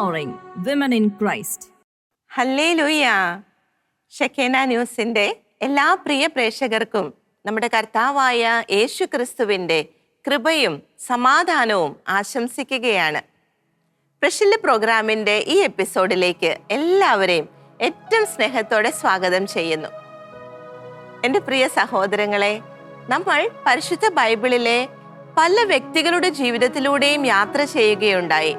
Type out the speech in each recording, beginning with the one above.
empowering women in Christ. Hallelujah. Shekinah ന്യൂസിൻ്റെ എല്ലാ പ്രിയ പ്രേക്ഷകർക്കും നമ്മുടെ കർത്താവായ യേശു ക്രിസ്തുവിൻ്റെ കൃപയും സമാധാനവും ആശംസിക്കുകയാണ്. പ്രഷില്ല പ്രോഗ്രാമിൻ്റെ ഈ എപ്പിസോഡിലേക്ക് എല്ലാവരെയും ഏറ്റവും സ്നേഹത്തോടെ സ്വാഗതം ചെയ്യുന്നു. എൻ്റെ പ്രിയ സഹോദരങ്ങളെ, നമ്മൾ പരിശുദ്ധ ബൈബിളിലെ പല വ്യക്തികളുടെ ജീവിതത്തിലൂടെയും യാത്ര ചെയ്യുകയുണ്ടായി.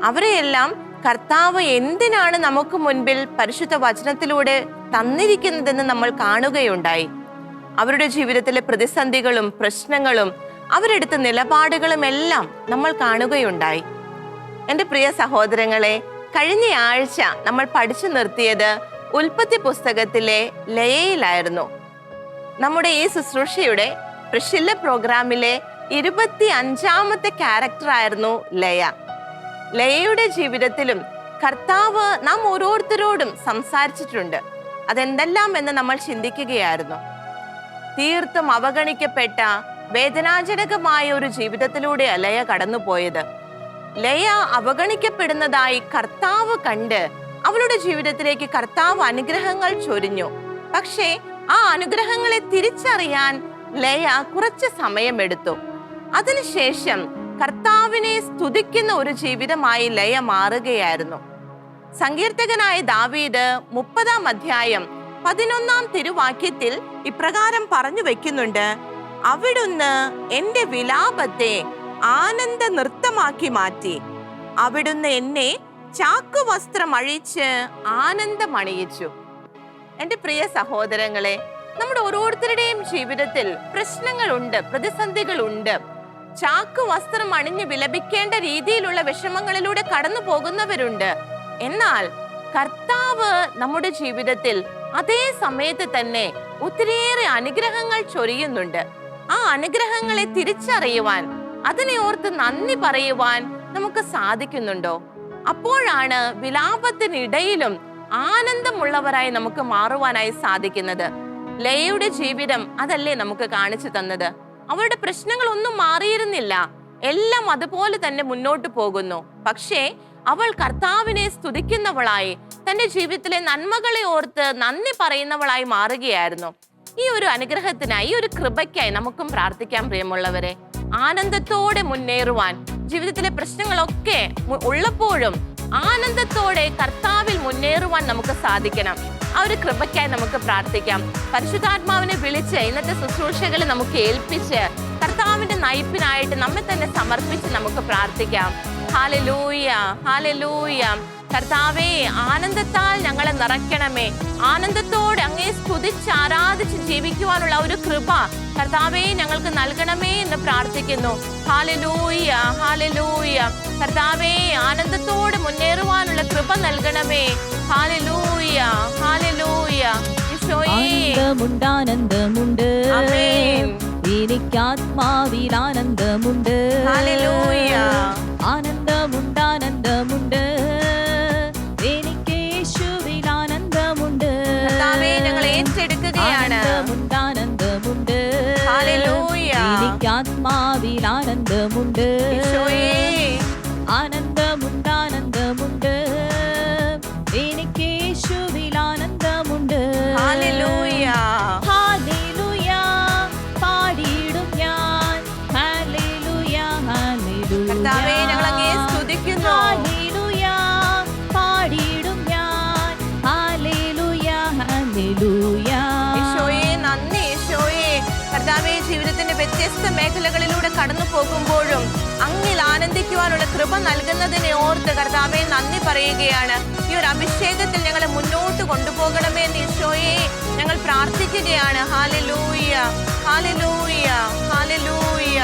അവരെയെല്ലാം കർത്താവ് എന്തിനാണ് നമുക്ക് മുൻപിൽ പരിശുദ്ധ വചനത്തിലൂടെ തന്നിരിക്കുന്നതെന്ന് നമ്മൾ കാണുകയുണ്ടായി. അവരുടെ ജീവിതത്തിലെ പ്രതിസന്ധികളും പ്രശ്നങ്ങളും അവരെടുത്ത നിലപാടുകളും എല്ലാം നമ്മൾ കാണുകയുണ്ടായി. എൻ്റെ പ്രിയ സഹോദരങ്ങളെ, കഴിഞ്ഞ ആഴ്ച നമ്മൾ പഠിച്ചു നിർത്തിയത് ഉൽപ്പത്തി പുസ്തകത്തിലെ ലയയിലായിരുന്നു. നമ്മുടെ ഈ ശുശ്രൂഷയുടെ പ്രഷില്ല പ്രോഗ്രാമിലെ 25ാമത്തെ ക്യാരക്ടറായിരുന്നു ലയ. ലയയുടെ ജീവിതത്തിലും കർത്താവ് നാം ഓരോരുത്തരോടും സംസാരിച്ചിട്ടുണ്ട്. അതെന്തെല്ലാം എന്ന് നമ്മൾ ചിന്തിക്കുകയായിരുന്നു. തീർത്തും അവഗണിക്കപ്പെട്ട വേദനാജനകമായ ഒരു ജീവിതത്തിലൂടെ ലയ കടന്നുപോയത്. ലയ അവഗണിക്കപ്പെടുന്നതായി കർത്താവ് കണ്ട് അവളുടെ ജീവിതത്തിലേക്ക് കർത്താവ് അനുഗ്രഹങ്ങൾ ചൊരിഞ്ഞു. പക്ഷേ ആ അനുഗ്രഹങ്ങളെ തിരിച്ചറിയാൻ ലയ കുറച്ച് സമയമെടുത്തു. അതിനുശേഷം കർത്താവിനെ സ്തുതിക്കുന്ന ഒരു ജീവിതമായി ലയ മാറുകയായിരുന്നു. സങ്കീർത്തകനായ ദാവീദ് 30-ാം അധ്യായം 11-ാം തിരുവാക്യത്തിൽ ഇപ്രകാരം പറഞ്ഞു വെക്കുന്നുണ്ട്: അവിടുന്ന് എൻ്റെ വിലാപത്തെ ആനന്ദ നൃത്തമാക്കി മാറ്റി, അവിടുന്ന് എന്നെ ചാക്കുവസ്ത്രം അഴിച്ച് ആനന്ദമണിയിച്ചു. എൻ്റെ പ്രിയ സഹോദരങ്ങളെ, നമ്മുടെ ഓരോരുത്തരുടെയും ജീവിതത്തിൽ പ്രശ്നങ്ങളുണ്ട്, പ്രതിസന്ധികളുണ്ട്. ചാക്കു വസ്ത്രം അണിഞ്ഞ് വിലപിക്കേണ്ട രീതിയിലുള്ള വിഷമങ്ങളിലൂടെ കടന്നു പോകുന്നവരുണ്ട്. എന്നാൽ കർത്താവ് നമ്മുടെ ജീവിതത്തിൽ അതേ സമയത്ത് തന്നെ ഒത്തിരിയേറെ അനുഗ്രഹങ്ങൾ ചൊരിയുന്നുണ്ട്. ആ അനുഗ്രഹങ്ങളെ തിരിച്ചറിയുവാൻ, അതിനെ ഓർത്ത് നന്ദി പറയുവാൻ നമുക്ക് സാധിക്കുന്നുണ്ടോ? അപ്പോഴാണ് വിലാപത്തിനിടയിലും ആനന്ദമുള്ളവരായി നമുക്ക് മാറുവാനായി സാധിക്കുന്നത്. ലയയുടെ ജീവിതം അതല്ലേ നമുക്ക് കാണിച്ചു തന്നത്. അവളുടെ പ്രശ്നങ്ങളൊന്നും മാറിയിരുന്നില്ല, എല്ലാം അതുപോലെ തന്നെ മുന്നോട്ട് പോകുന്നു. പക്ഷേ അവൾ കർത്താവിനെ സ്തുതിക്കുന്നവളായി, തന്റെ ജീവിതത്തിലെ നന്മകളെ ഓർത്ത് നന്ദി പറയുന്നവളായി മാറുകയായിരുന്നു. ഈ ഒരു അനുഗ്രഹത്തിനായി, ഈ ഒരു കൃപയ്ക്കായി നമുക്കും പ്രാർത്ഥിക്കാം പ്രിയമുള്ളവരെ. ആനന്ദത്തോടെ മുന്നേറുവാൻ, ജീവിതത്തിലെ പ്രശ്നങ്ങളൊക്കെ ഉള്ളപ്പോഴും ആനന്ദത്തോടെ കർത്താവിൽ മുന്നേറുവാൻ നമുക്ക് സാധിക്കണം. ആ ഒരു കൃപയ്ക്കായി നമുക്ക് പ്രാർത്ഥിക്കാം. പരിശുദ്ധാത്മാവിനെ വിളിച്ച് ഇന്നത്തെ ശുശ്രൂഷകളെ നമുക്ക് ഏൽപ്പിച്ച് കർത്താവിന്റെ നയിപ്പിനായിട്ട് നമ്മെ തന്നെ സമർപ്പിച്ച് നമുക്ക് പ്രാർത്ഥിക്കാം. Hallelujah, hallelujah. കർത്താവേ, ആനന്ദത്താൽ ഞങ്ങളെ നിറയ്ക്കണമേ. ആനന്ദത്തോടെ അങ്ങേ സ്തുതിച്ച് ആരാധിച്ച് ജീവിക്കുവാനുള്ള ഒരു കൃപ കർത്താവേ ഞങ്ങൾക്ക് നൽകണമേ എന്ന് പ്രാർത്ഥിക്കുന്നു. Hallelujah, hallelujah. കർത്താവേ, ആനന്ദത്തോടെ മുന്നേറുവാനുള്ള കൃപ നൽകണമേ. Hallelujah, hallelujah. ആനന്ദമുണ്ട്, ആനന്ദമുണ്ട്. ആമേൻ. എനിക്ക് ആത്മാവിൽ ആനന്ദമുണ്ട്. ഹല്ലേലൂയ. ആനന്ദമുണ്ട്, ആനന്ദമുണ്ട്. എനിക്ക് യേശുവിൽ ആനന്ദമുണ്ട്. കർത്താവേ, ഞങ്ങൾ ഏറ്റെടുക്കുകയാണ്. ആനന്ദമുണ്ട്, ആനന്ദമുണ്ട്. ഹല്ലേലൂയ. എനിക്ക് ആത്മാവിൽ ആനന്ദമുണ്ട്. യേശുവേ. ആനന്ദമുണ്ട്, ആനന്ദമുണ്ട്. എനിക്ക് യേശുവിൽ ആനന്ദമുണ്ട്. ഹല്ലേലൂയ. ഹല്ലേലൂയ. പാടിയിടും ഞാൻ. Hallelujah, hallelujah. കർത്താവേ, ഞങ്ങൾ അങ്ങയെ സ്തുതിക്കുന്നു. ഹല്ലേലൂയ. പാടിയിടും ഞാൻ. Hallelujah, hallelujah. യേശുവേ, നന്ദി യേശുവേ. കർത്താവേ, ജീവിതത്തിന്റെ വ്യത്യസ്ത മേഖലകളിലൂടെ കടന്നു പോകുമ്പോഴും അങ്ങിൽ ആനന്ദിക്കുവാനുള്ള കൃപ നൽകുന്നതിനെ ഓർത്ത് കർത്താവേ നന്ദി പറയുകയാണ്. ഈ ഒരു അഭിഷേകത്തിൽ ഞങ്ങളെ മുന്നോട്ട് കൊണ്ടുപോകണമേ എന്ന് ഈശോയെ ഞങ്ങൾ പ്രാർത്ഥിക്കുകയാണ്. Hallelujah, hallelujah, hallelujah.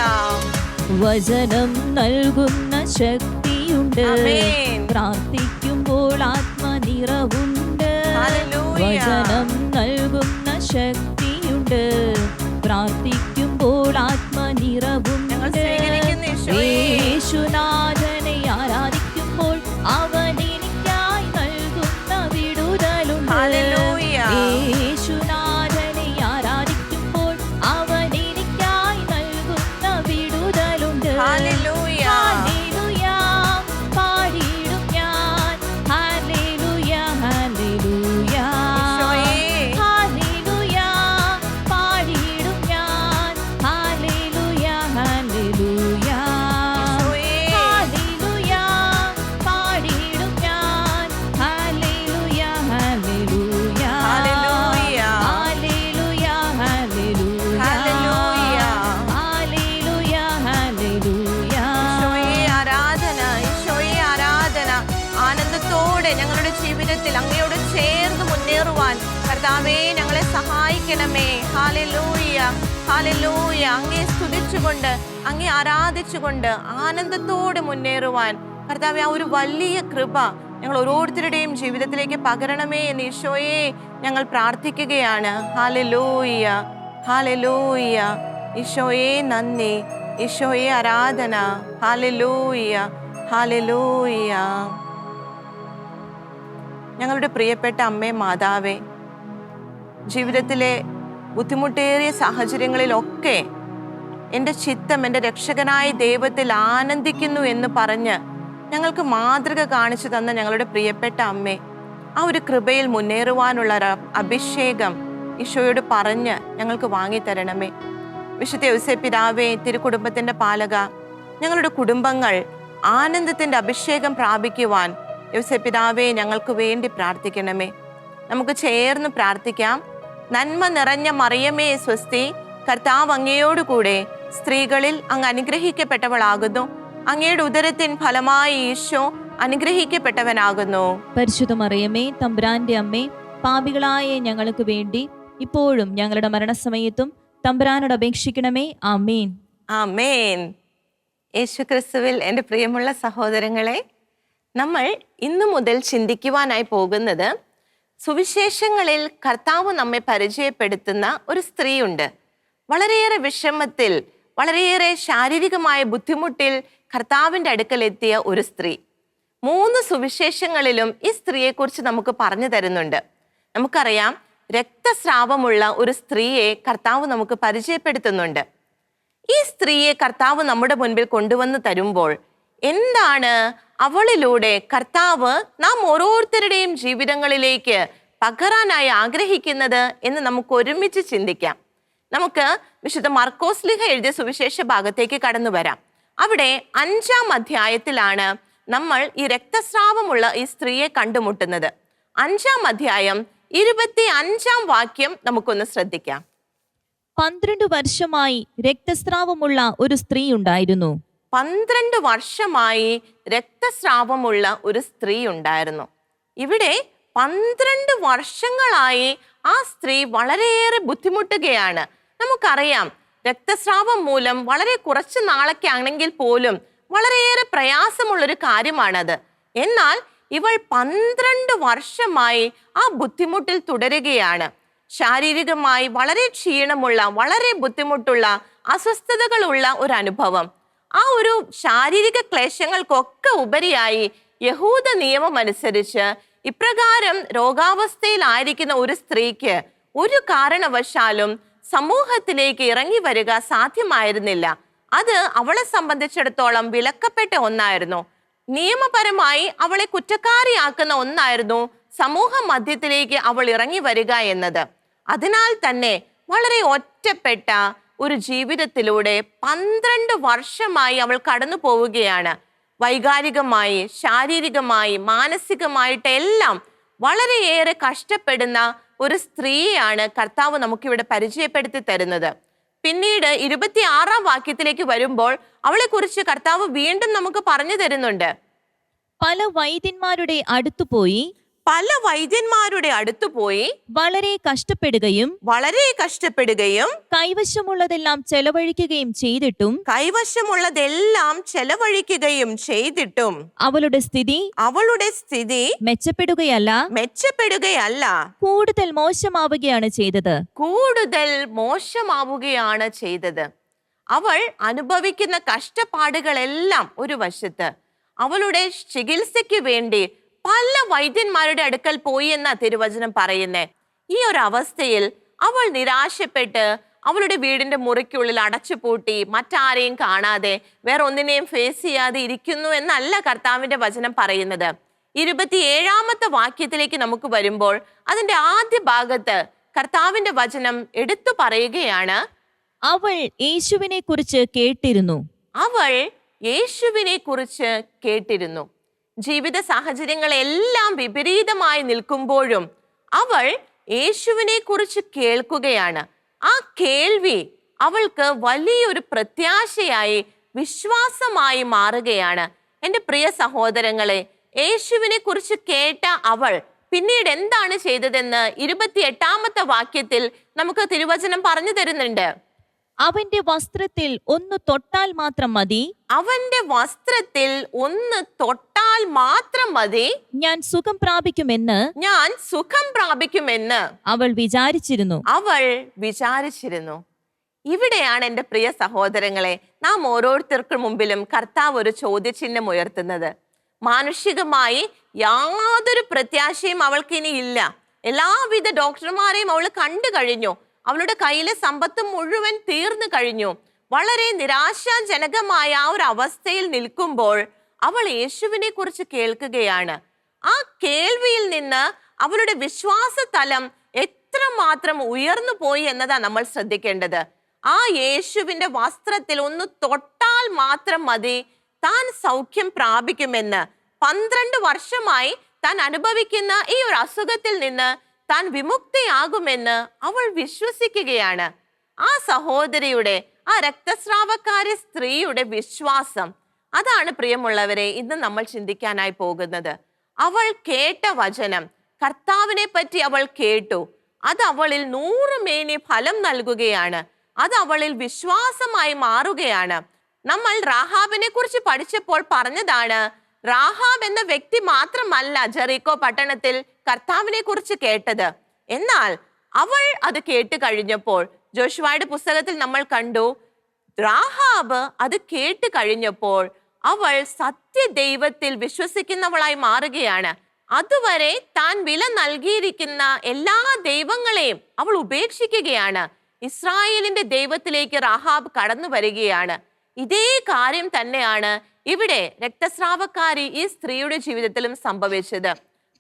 വചനം നൽകുന്ന ശക്തിയുണ്ട്. ആമേൻ. പ്രാർത്ഥിക്കുമ്പോൾ ആത്മനിറവുണ്ട്. ഹല്ലേലൂയ. വചനം നൽകുന്ന ശക്തിയുണ്ട്. പ്രാർത്ഥിക്കുമ്പോൾ ആത്മനിറവുണ്ട്. ഞങ്ങൾ സ്വീകരിക്കുന്നു ഈശോയെ. യേശുനാഥനെ ആരാധിക്കുമ്പോൾ അവൻ എനിക്കായി നൽകുന്ന വിടുതലുണ്ട്. ഹല്ലേലൂയ. യേശുനാഥനെ ആരാധിക്കുമ്പോൾ അവൻ എനിക്കായി നൽകുന്ന വിടുതലുണ്ട്. ഹല്ലേലൂയ. ഹല്ലേലൂയ. പാടിയിടും ഞാൻ. വിശ്വാസത്തോടെ ഞങ്ങളുടെ ജീവിതത്തിൽ അങ്ങയോട് ചേർന്ന് മുന്നേറുവാൻ കർത്താവേ ഞങ്ങളെ സഹായിക്കണമേ. Hallelujah, hallelujah. അങ്ങയെ സ്തുതിച്ചുകൊണ്ട്, അങ്ങയെ ആരാധിച്ചുകൊണ്ട് ആനന്ദത്തോടെ മുന്നേറുവാൻ കർത്താവേ ആ ഒരു വലിയ കൃപ ഞങ്ങൾ ഓരോരുത്തരുടെയും ജീവിതത്തിലേക്ക് പകരണമേ എന്ന് ഈശോയെ ഞങ്ങൾ പ്രാർത്ഥിക്കുകയാണ്. Hallelujah, hallelujah. ഈശോയെ നന്ദി, ഈശോയെ ആരാധന. Hallelujah, hallelujah. ഞങ്ങളുടെ പ്രിയപ്പെട്ട അമ്മേ മാതാവേ, ജീവിതത്തിലെ ബുദ്ധിമുട്ടേറിയ സാഹചര്യങ്ങളിലൊക്കെ എൻ്റെ ചിത്തം എൻ്റെ രക്ഷകനായ ദൈവത്തിൽ ആനന്ദിക്കുന്നു എന്ന് പറഞ്ഞ് ഞങ്ങൾക്ക് മാതൃക കാണിച്ചു തന്ന ഞങ്ങളുടെ പ്രിയപ്പെട്ട അമ്മേ, ആ ഒരു കൃപയിൽ മുന്നേറുവാനുള്ള ഒരു അഭിഷേകം ഈശോയോട് പറഞ്ഞ് ഞങ്ങൾക്ക് വാങ്ങിത്തരണമേ. വിശുദ്ധ ഔസേപ്പ് പിതാവേ, തിരുക്കുടുംബത്തിൻ്റെ പാലക, ഞങ്ങളുടെ കുടുംബങ്ങൾ ആനന്ദത്തിൻ്റെ അഭിഷേകം പ്രാപിക്കുവാൻ ഔസേപ്പ് പിതാവേ ഞങ്ങൾക്ക് വേണ്ടി പ്രാർത്ഥിക്കണമേ. നമുക്ക് ചേർന്ന് പ്രാർത്ഥിക്കാം. നന്മ നിറഞ്ഞ മറിയമേ സ്വസ്തി, കർത്താവ് അങ്ങയോടുകൂടെ സ്ത്രീകളിൽ അങ്ങ് അനുഗ്രഹിക്കപ്പെട്ടവളാകുന്നു. അങ്ങയുടെ ഉദരത്തിൻ ഫലമായി ഈശോ അനുഗ്രഹിക്കപ്പെട്ടവനാകുന്നു. പരിശുദ്ധ മറിയമേ, തമ്പുരാന്റെ അമ്മേ, പാപികളായ ഞങ്ങൾക്ക് വേണ്ടി ഇപ്പോഴും ഞങ്ങളുടെ മരണസമയത്തും തമ്പുരാനോട് അപേക്ഷിക്കണമേ. ആമേൻ, ആമേൻ. യേശുക്രിസ്തുവിൽ എൻ്റെ പ്രിയമുള്ള സഹോദരങ്ങളെ, നമ്മൾ ഇന്നു മുതൽ ചിന്തിക്കുവാനായി പോകുന്നത് സുവിശേഷങ്ങളിൽ കർത്താവ് നമ്മെ പരിചയപ്പെടുത്തുന്ന ഒരു സ്ത്രീയുണ്ട്. വളരെയേറെ വിഷമത്തിൽ, വളരെയേറെ ശാരീരികമായ ബുദ്ധിമുട്ടിൽ കർത്താവിൻ്റെ അടുക്കലെത്തിയ ഒരു സ്ത്രീ. 3 സുവിശേഷങ്ങളിലും ഈ സ്ത്രീയെക്കുറിച്ച് നമുക്ക് പറഞ്ഞു തരുന്നുണ്ട്. നമുക്കറിയാം, രക്തസ്രാവമുള്ള ഒരു സ്ത്രീയെ കർത്താവ് നമുക്ക് പരിചയപ്പെടുത്തുന്നുണ്ട്. ഈ സ്ത്രീയെ കർത്താവ് നമ്മുടെ മുൻപിൽ കൊണ്ടുവന്ന് തരുമ്പോൾ എന്താണ് അവളിലൂടെ കർത്താവ് നാം ഓരോരുത്തരുടെയും ജീവിതങ്ങളിലേക്ക് പകരാനായി ആഗ്രഹിക്കുന്നത് എന്ന് നമുക്ക് ഒരുമിച്ച് ചിന്തിക്കാം. നമുക്ക് വിശുദ്ധ മർക്കോസ് ലീഹ എഴുതിയ സുവിശേഷ ഭാഗത്തേക്ക് കടന്നു വരാം. അവിടെ 5-ാം അധ്യായത്തിലാണ് നമ്മൾ ഈ രക്തസ്രാവമുള്ള ഈ സ്ത്രീയെ കണ്ടുമുട്ടുന്നത്. 5-ാം അധ്യായം 25-ാം വാക്യം നമുക്കൊന്ന് ശ്രദ്ധിക്കാം. 12 വർഷമായി രക്തസ്രാവമുള്ള ഒരു സ്ത്രീ ഉണ്ടായിരുന്നു. 12 വർഷമായി രക്തസ്രാവമുള്ള ഒരു സ്ത്രീ ഉണ്ടായിരുന്നു. ഇവിടെ 12 വർഷങ്ങളായി ആ സ്ത്രീ വളരെയേറെ ബുദ്ധിമുട്ടുകയാണ്. നമുക്കറിയാം, രക്തസ്രാവം മൂലം വളരെ കുറച്ച് നാളൊക്കെ ആണെങ്കിൽ പോലും വളരെയേറെ പ്രയാസമുള്ളൊരു കാര്യമാണത്. എന്നാൽ ഇവൾ 12 വർഷമായി ആ ബുദ്ധിമുട്ടിൽ തുടരുകയാണ്. ശാരീരികമായി വളരെ ക്ഷീണമുള്ള, വളരെ ബുദ്ധിമുട്ടുള്ള, അസ്വസ്ഥതകളുള്ള ഒരു അനുഭവം. ആ ഒരു ശാരീരിക ക്ലേശങ്ങൾക്കൊക്കെ ഉപരിയായി യഹൂദ നിയമം അനുസരിച്ച് ഇപ്രകാരം രോഗാവസ്ഥയിലായിരിക്കുന്ന ഒരു സ്ത്രീക്ക് ഒരു കാരണവശാലും സമൂഹത്തിലേക്ക് ഇറങ്ങി വരിക സാധ്യമായിരുന്നില്ല. അത് അവളെ സംബന്ധിച്ചിടത്തോളം വിലക്കപ്പെട്ട ഒന്നായിരുന്നു. നിയമപരമായി അവളെ കുറ്റക്കാരിയാക്കുന്ന ഒന്നായിരുന്നു സമൂഹ മധ്യത്തിലേക്ക് അവൾ ഇറങ്ങി വരിക എന്നത്. അതിനാൽ തന്നെ വളരെ ഒറ്റപ്പെട്ട ഒരു ജീവിതത്തിലൂടെ 12 വർഷമായി അവൾ കടന്നു പോവുകയാണ്. വൈകാരികമായി, ശാരീരികമായി, മാനസികമായിട്ടെല്ലാം വളരെയേറെ കഷ്ടപ്പെടുന്ന ഒരു സ്ത്രീയാണ് കർത്താവ് നമുക്കിവിടെ പരിചയപ്പെടുത്തി തരുന്നത്. പിന്നീട് 26-ാം വാക്യത്തിലേക്ക് വരുമ്പോൾ അവളെക്കുറിച്ച് കർത്താവ് വീണ്ടും നമുക്ക് പറഞ്ഞു തരുന്നുണ്ട്. പല വൈദ്യന്മാരുടെ അടുത്തുപോയി വളരെ കഷ്ടപ്പെടുകയും കൈവശമുള്ളതെല്ലാം ചെലവഴിക്കുകയും ചെയ്തിട്ടും അവളുടെ സ്ഥിതി മെച്ചപ്പെടുകയല്ല, കൂടുതൽ മോശമാവുകയാണ് ചെയ്തത്. അവൾ അനുഭവിക്കുന്ന കഷ്ടപ്പാടുകളെല്ലാം ഒരു വശത്ത്, അവളുടെ ചികിത്സയ്ക്ക് വേണ്ടി പല വൈദ്യന്മാരുടെ അടുക്കൽ പോയി എന്ന തിരുവചനം പറയുന്നേ. ഈ ഒരു അവസ്ഥയിൽ അവൾ നിരാശപ്പെട്ട് അവളുടെ വീടിന്റെ മുറിക്കുള്ളിൽ അടച്ചുപൂട്ടി മറ്റാരെയും കാണാതെ വേറെ ഒന്നിനെയും ഫേസ് ചെയ്യാതെ ഇരിക്കുന്നു എന്നല്ല കർത്താവിന്റെ വചനം പറയുന്നത്. 27-ാമത്തെ വാക്യത്തിലേക്ക് നമുക്ക് വരുമ്പോൾ അതിന്റെ ആദ്യ ഭാഗത്ത് കർത്താവിന്റെ വചനം എടുത്തു പറയുകയാണ്, അവൾ യേശുവിനെ കുറിച്ച് കേട്ടിരുന്നു. ജീവിത സാഹചര്യങ്ങളെല്ലാം വിപരീതമായി നിൽക്കുമ്പോഴും അവൾ യേശുവിനെ കുറിച്ച് കേൾക്കുകയാണ്. ആ കേൾവി അവൾക്ക് വലിയൊരു പ്രത്യാശയായി, വിശ്വാസമായി മാറുകയാണ്. എൻ്റെ പ്രിയ സഹോദരങ്ങളെ, യേശുവിനെ കുറിച്ച് കേട്ട അവൾ പിന്നീട് എന്താണ് ചെയ്തതെന്ന് 28-ാമത്തെ വാക്യത്തിൽ നമുക്ക് തിരുവചനം പറഞ്ഞു തരുന്നുണ്ട്. അവന്റെ വസ്ത്രത്തിൽ ഒന്ന് തൊട്ടാൽ മാത്രം മതി, അവന്റെ വസ്ത്രത്തിൽ ഒന്ന് തൊട്ടാൽ മാത്രം മതി, ഞാൻ സുഖം പ്രാപിക്കുമെന്ന് അവൾ വിചാരിച്ചിരുന്നു. ഇവിടെയാണ് എൻ്റെ പ്രിയ സഹോദരങ്ങളെ, നാം ഓരോരുത്തർക്കും മുമ്പിലും കർത്താവ് ഒരു ചോദ്യചിഹ്നം ഉയർത്തുന്നത്. മാനുഷികമായി യാതൊരു പ്രത്യാശയും അവൾക്ക് ഇനി ഇല്ല. എല്ലാവിധ ഡോക്ടർമാരെയും അവൾ കണ്ടു കഴിഞ്ഞു. അവളുടെ കയ്യിലെ സമ്പത്ത് മുഴുവൻ തീർന്നു കഴിഞ്ഞു. വളരെ നിരാശാജനകമായ ആ ഒരു അവസ്ഥയിൽ നിൽക്കുമ്പോൾ അവൾ യേശുവിനെ കുറിച്ച് കേൾക്കുകയാണ്. ആ കേൾവിയിൽ നിന്ന് അവളുടെ വിശ്വാസ തലം എത്രമാത്രം ഉയർന്നു പോയി എന്നതാ നമ്മൾ ശ്രദ്ധിക്കേണ്ടത്. ആ യേശുവിന്റെ വസ്ത്രത്തിൽ ഒന്ന് തൊട്ടാൽ മാത്രം മതി, താൻ സൗഖ്യം പ്രാപിക്കുമെന്ന്. 12 വർഷമായി താൻ അനുഭവിക്കുന്ന ഈ ഒരു അസുഖത്തിൽ നിന്ന് താൻ വിമുക്തിയാകുമെന്ന് അവൾ വിശ്വസിക്കുകയാണ്. ആ സഹോദരിയുടെ, ആ രക്തസ്രാവക്കാരി സ്ത്രീയുടെ വിശ്വാസം, അതാണ് പ്രിയമുള്ളവരെ ഇന്ന് നമ്മൾ ചിന്തിക്കാനായി പോകുന്നത്. അവൾ കേട്ട വചനം, കർത്താവിനെ പറ്റി അവൾ കേട്ടു. അത് അവളിൽ 100 മേനി ഫലം നൽകുകയാണ്. അത് അവളിൽ വിശ്വാസമായി മാറുകയാണ്. നമ്മൾ റാഹാബിനെ കുറിച്ച് പഠിച്ചപ്പോൾ പറഞ്ഞതാണ്, റാഹാബ് എന്ന വ്യക്തി മാത്രമല്ല ജെറിക്കോ പട്ടണത്തിൽ കർത്താവിനെ കുറിച്ച് കേട്ടത്. എന്നാൽ അവൾ അത് കേട്ട് കഴിഞ്ഞപ്പോൾ, ജോഷുവയുടെ പുസ്തകത്തിൽ നമ്മൾ കണ്ടു, റാഹാബ് അത് കേട്ട് കഴിഞ്ഞപ്പോൾ അവൾ സത്യദൈവത്തിൽ വിശ്വസിക്കുന്നവളായി മാറുകയാണ്. അതുവരെ താൻ വില നൽകിയിരിക്കുന്ന എല്ലാ ദൈവങ്ങളെയും അവൾ ഉപേക്ഷിക്കുകയാണ്. ഇസ്രായേലിന്റെ ദൈവത്തിലേക്ക് റാഹാബ് കടന്നു വരികയാണ്. ഇതേ കാര്യം തന്നെയാണ് ഇവിടെ രക്തസ്രാവക്കാരി ഈ സ്ത്രീയുടെ ജീവിതത്തിലും സംഭവിച്ചത്.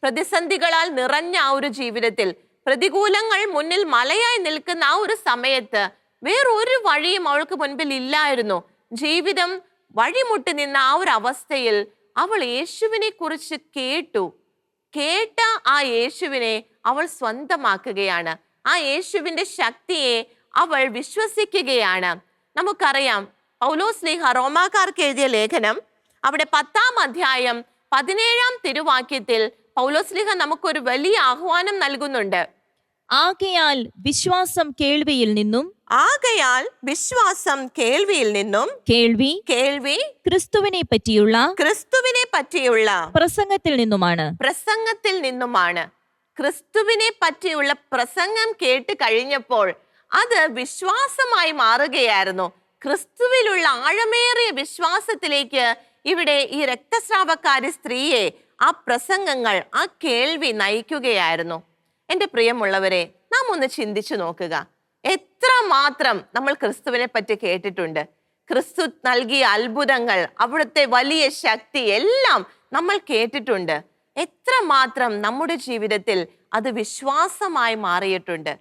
പ്രതിസന്ധികളാൽ നിറഞ്ഞ ആ ഒരു ജീവിതത്തിൽ, പ്രതികൂലങ്ങൾ മുന്നിൽ മലയായി നിൽക്കുന്ന ആ ഒരു സമയത്ത് വേറൊരു വഴിയും അവൾക്ക് മുൻപിൽ ഇല്ലായിരുന്നു. ജീവിതം വഴിമുട്ടി നിന്ന ആ ഒരു അവസ്ഥയിൽ അവൾ യേശുവിനെ കുറിച്ച് കേട്ട ആ യേശുവിനെ അവൾ സ്വന്തമാക്കുകയാണ്. ആ യേശുവിന്റെ ശക്തിയെ അവൾ വിശ്വസിക്കുകയാണ്. നമുക്കറിയാം, പൗലോസ്ലീഹ റോമാക്കാർക്ക് എഴുതിയ ലേഖനം അവിടെ 10-ാം അധ്യായം 17-ാം തിരുവാക്യത്തിൽ പൗലോസ്ലീഹ നമുക്കൊരു വലിയ ആഹ്വാനം നൽകുന്നുണ്ട്. ആകയാൽ വിശ്വാസം കേൾവിയിൽ നിന്നും, കേൾവി ക്രിസ്തുവിനെ പറ്റിയുള്ള പ്രസംഗത്തിൽ നിന്നുമാണ്. ക്രിസ്തുവിനെ പറ്റിയുള്ള പ്രസംഗം കേട്ട് കഴിഞ്ഞപ്പോൾ അത് വിശ്വാസമായി മാറുകയായിരുന്നു. ക്രിസ്തുവിലുള്ള ആഴമേറിയ വിശ്വാസത്തിലേക്ക് ഇവിടെ ഈ രക്തസ്രാവക്കാരി സ്ത്രീയെ ആ പ്രസംഗങ്ങൾ, ആ കേൾവി നയിക്കുകയായിരുന്നു. എൻ്റെ പ്രിയമുള്ളവരെ, നാം ഒന്ന് ചിന്തിച്ചു നോക്കുക. എത്രമാത്രം നമ്മൾ ക്രിസ്തുവിനെ പറ്റി കേട്ടിട്ടുണ്ട്. ക്രിസ്തു നൽകിയ അത്ഭുതങ്ങൾ, അവിടുത്തെ വലിയ ശക്തി എല്ലാം നമ്മൾ കേട്ടിട്ടുണ്ട്. എത്രമാത്രം നമ്മുടെ ജീവിതത്തിൽ അത് വിശ്വാസമായി മാറിയിട്ടുണ്ട്.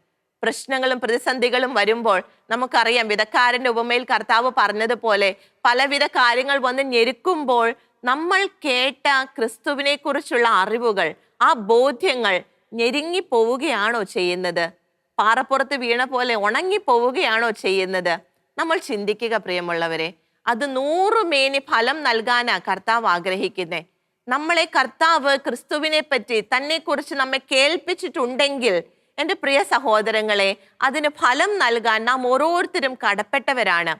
പ്രശ്നങ്ങളും പ്രതിസന്ധികളും വരുമ്പോൾ നമുക്കറിയാം, വിധക്കാരന്റെ ഉപമയിൽ കർത്താവ് പറഞ്ഞതുപോലെ പലവിധ കാര്യങ്ങൾ വന്ന് ഞെരുക്കുമ്പോൾ നമ്മൾ കേട്ട ക്രിസ്തുവിനെ കുറിച്ചുള്ള അറിവുകൾ, ആ ബോധ്യങ്ങൾ ഞെരുങ്ങി പോവുകയാണോ ചെയ്യുന്നത്? പാറപ്പുറത്ത് വീണ പോലെ ഉണങ്ങി പോവുകയാണോ ചെയ്യുന്നത്? നമ്മൾ ചിന്തിക്കുക പ്രിയമുള്ളവരെ. അത് 100 മേനി ഫലം നൽകാനാ കർത്താവ് ആഗ്രഹിക്കുന്നേ. നമ്മളെ കർത്താവ് ക്രിസ്തുവിനെ പറ്റി, തന്നെ കുറിച്ച് നമ്മെ കേൾപ്പിച്ചിട്ടുണ്ടെങ്കിൽ എൻ്റെ പ്രിയ സഹോദരങ്ങളെ, അതിന് ഫലം നൽകാൻ നാം ഓരോരുത്തരും കടപ്പെട്ടവരാണ്.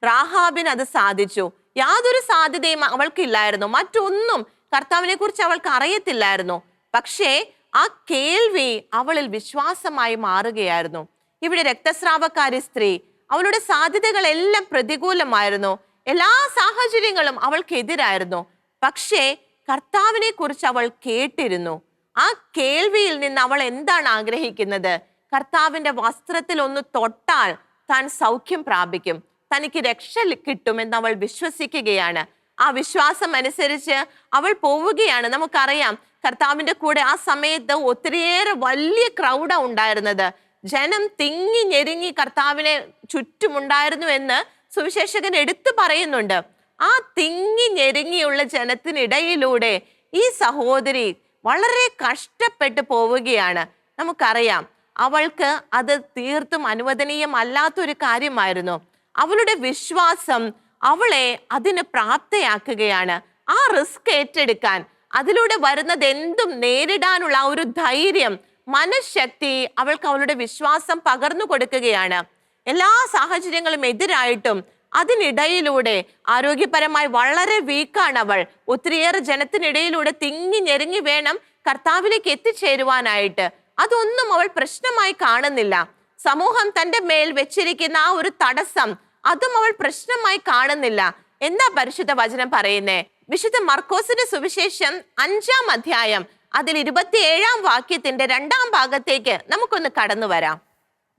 റാഹാബിന് അത് സാധിച്ചു. യാതൊരു സാധ്യതയും അവൾക്കില്ലായിരുന്നു. മറ്റൊന്നും കർത്താവിനെ കുറിച്ച് അവൾക്ക് അറിയത്തില്ലായിരുന്നു. പക്ഷേ ആ കേൾവി അവളിൽ വിശ്വാസമായി മാറുകയായിരുന്നു. ഇവിടെ രക്തസ്രാവക്കാരി സ്ത്രീ, അവളുടെ സാധ്യതകളെല്ലാം പ്രതികൂലമായിരുന്നു. എല്ലാ സാഹചര്യങ്ങളും അവൾക്കെതിരായിരുന്നു. പക്ഷേ കർത്താവിനെ കുറിച്ച് അവൾ കേട്ടിരുന്നു. ആ കേൾവിയിൽ നിന്ന് അവൾ എന്താണ് ആഗ്രഹിക്കുന്നത്? കർത്താവിന്റെ വസ്ത്രത്തിൽ ഒന്ന് തൊട്ടാൽ താൻ സൗഖ്യം പ്രാപിക്കും, തനിക്ക് രക്ഷ കിട്ടുമെന്ന് അവൾ വിശ്വസിക്കുകയാണ്. ആ വിശ്വാസം അനുസരിച്ച് അവൾ പോവുകയാണ്. നമുക്കറിയാം, കർത്താവിന്റെ കൂടെ ആ സമയത്ത് ഒത്തിരിയേറെ വലിയ ക്രൗഡാ ഉണ്ടായിരുന്നത്. ജനം തിങ്ങി ഞെരുങ്ങി കർത്താവിനെ ചുറ്റുമുണ്ടായിരുന്നു എന്ന് സുവിശേഷകൻ എടുത്തു പറയുന്നുണ്ട്. ആ തിങ്ങി ഞെരുങ്ങിയുള്ള ജനത്തിനിടയിലൂടെ ഈ സഹോദരി വളരെ കഷ്ടപ്പെട്ട് പോവുകയാണ്. നമുക്കറിയാം, അവൾക്ക് അത് തീർത്തും അനുവദനീയമല്ലാത്തൊരു കാര്യമായിരുന്നു. അവളുടെ വിശ്വാസം അവളെ അതിന് പ്രാപ്തയാക്കുകയാണ്. ആ റിസ്ക് ഏറ്റെടുക്കാൻ, അതിലൂടെ വരുന്നത് എന്തും നേരിടാനുള്ള ആ ഒരു ധൈര്യം, മനഃശക്തി അവൾക്ക് അവളുടെ വിശ്വാസം പകർന്നു കൊടുക്കുകയാണ്. എല്ലാ സാഹചര്യങ്ങളും എതിരായിട്ടും അതിനിടയിലൂടെ ആരോഗ്യപരമായി വളരെ വീക്കാണ് അവൾ. ഒത്തിരിയേറെ ജനത്തിനിടയിലൂടെ തിങ്ങി ഞെരുങ്ങി വേണം കർത്താവിലേക്ക് എത്തിച്ചേരുവാനായിട്ട്. അതൊന്നും അവൾ പ്രശ്നമായി കാണുന്നില്ല. സമൂഹം തന്റെ മേൽ വെച്ചിരിക്കുന്ന ആ ഒരു തടസ്സം, അതും അവൾ പ്രശ്നമായി കാണുന്നില്ല. എന്താ പരിശുദ്ധ വചനം പറയുന്നേ? വിശുദ്ധ മർക്കോസിന്റെ സുവിശേഷം 5-ാം അധ്യായം അതിൽ 27-ാം വാക്യത്തിന്റെ 2-ാം ഭാഗത്തേക്ക് നമുക്കൊന്ന് കടന്നു വരാം.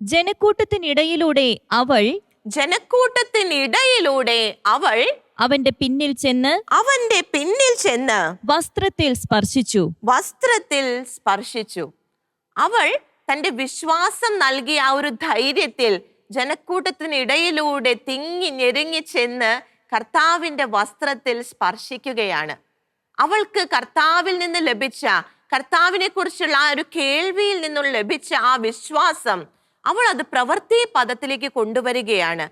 ജനക്കൂട്ടത്തിനിടയിലൂടെ അവൾ അവന്റെ പിന്നിൽ ചെന്ന് വസ്ത്രത്തിൽ സ്പർശിച്ചു. അവൾ തന്റെ വിശ്വാസം നൽകിയ ആ ഒരു ധൈര്യത്തിൽ ജനക്കൂട്ടത്തിനിടയിലൂടെ തിങ്ങി ഞെരുങ്ങി ചെന്ന് കർത്താവിന്റെ വസ്ത്രത്തിൽ സ്പർശിക്കുകയാണ്. അവൾക്ക് കർത്താവിൽ നിന്ന് ലഭിച്ച, കർത്താവിനെ കുറിച്ചുള്ള ആ ഒരു കേൾവിയിൽ നിന്നും ലഭിച്ച ആ വിശ്വാസം അവൾ അത് പ്രവൃത്തി പദത്തിലേക്ക് കൊണ്ടുവരികയാണ്.